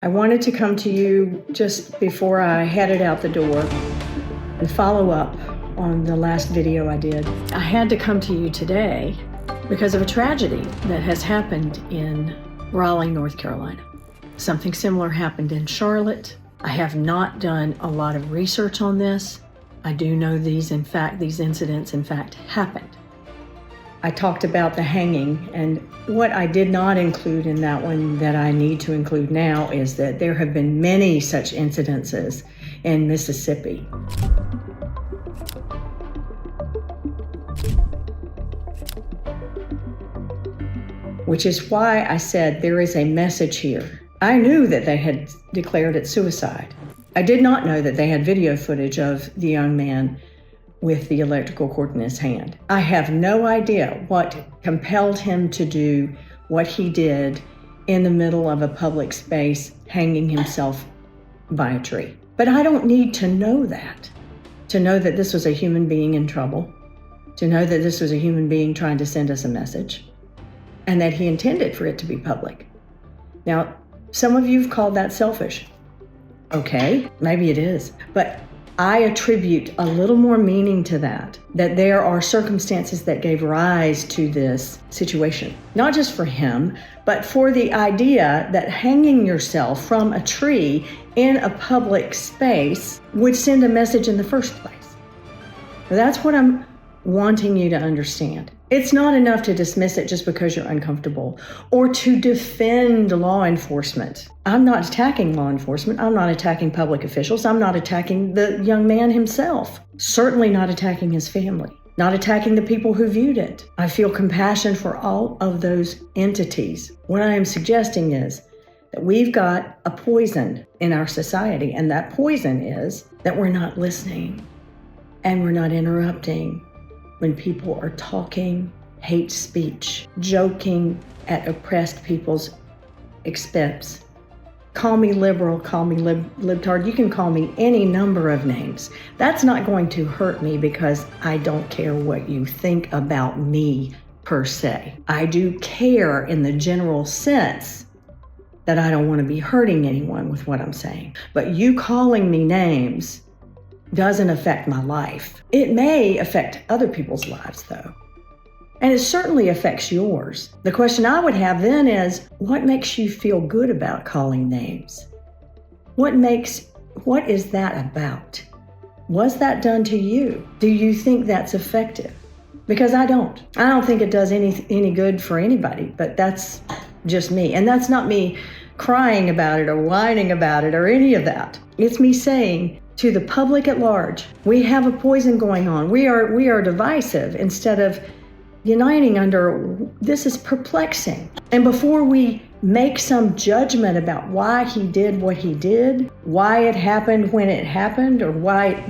I wanted to come to you just before I headed out the door and follow up on the last video I did. I had to come to you today because of a tragedy that has happened in Raleigh, North Carolina. Something similar happened in Charlotte. I have not done a lot of research on this. I do know these incidents in fact happened. I talked about the hanging, and what I did not include in that one that I need to include now is that there have been many such incidences in Mississippi. Which is why I said there is a message here. I knew that they had declared it suicide. I did not know that they had video footage of the young man with the electrical cord in his hand. I have no idea what compelled him to do what he did in the middle of a public space, hanging himself by a tree. But I don't need to know that this was a human being in trouble, to know that this was a human being trying to send us a message, and that he intended for it to be public. Now, some of you have called that selfish. Okay, maybe it is, but I attribute a little more meaning to that there are circumstances that gave rise to this situation. Not just for him, but for the idea that hanging yourself from a tree in a public space would send a message in the first place. That's what I'm wanting you to understand. It's not enough to dismiss it just because you're uncomfortable or to defend law enforcement. I'm not attacking law enforcement. I'm not attacking public officials. I'm not attacking the young man himself. Certainly not attacking his family. Not attacking the people who viewed it. I feel compassion for all of those entities. What I am suggesting is that we've got a poison in our society, and that poison is that we're not listening and we're not interrupting when people are talking hate speech, joking at oppressed people's expense. Call me liberal, call me libtard. You can call me any number of names. That's not going to hurt me because I don't care what you think about me per se. I do care in the general sense that I don't want to be hurting anyone with what I'm saying. But you calling me names doesn't affect my life. It may affect other people's lives though. And it certainly affects yours. The question I would have then is, what makes you feel good about calling names? What is that about? Was that done to you? Do you think that's effective? Because I don't. I don't think it does any good for anybody, but that's just me. And that's not me crying about it or whining about it or any of that. It's me saying, to the public at large, we have a poison going on. We are divisive instead of uniting under, this is perplexing. And before we make some judgment about why he did what he did, why it happened when it happened, or why,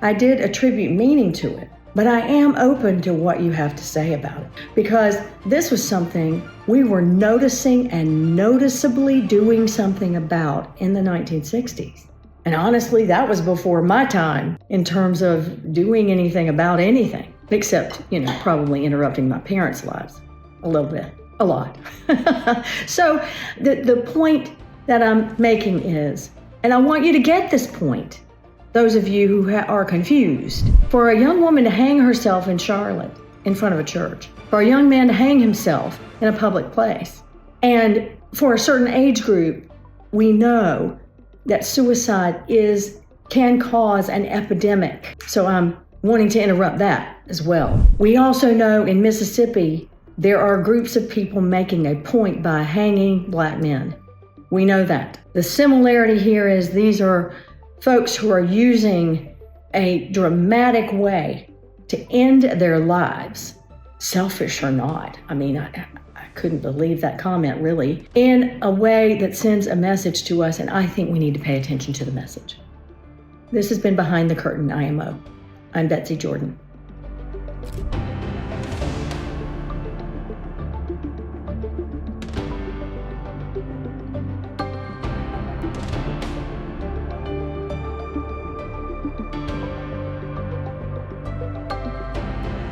I did attribute meaning to it. But I am open to what you have to say about it, because this was something we were noticing and noticeably doing something about in the 1960s. And honestly, that was before my time in terms of doing anything about anything, except, probably interrupting my parents' lives a little bit, a lot. So the point that I'm making is, and I want you to get this point, those of you who are confused, for a young woman to hang herself in Charlotte in front of a church, for a young man to hang himself in a public place, and for a certain age group, we know that suicide can cause an epidemic. So I'm wanting to interrupt that as well. We also know in Mississippi, there are groups of people making a point by hanging black men. We know that. The similarity here is these are folks who are using a dramatic way to end their lives, selfish or not. I mean, I couldn't believe that comment, really, in a way that sends a message to us, and I think we need to pay attention to the message. This has been Behind the Curtain IMO. I'm Betsy Jordan.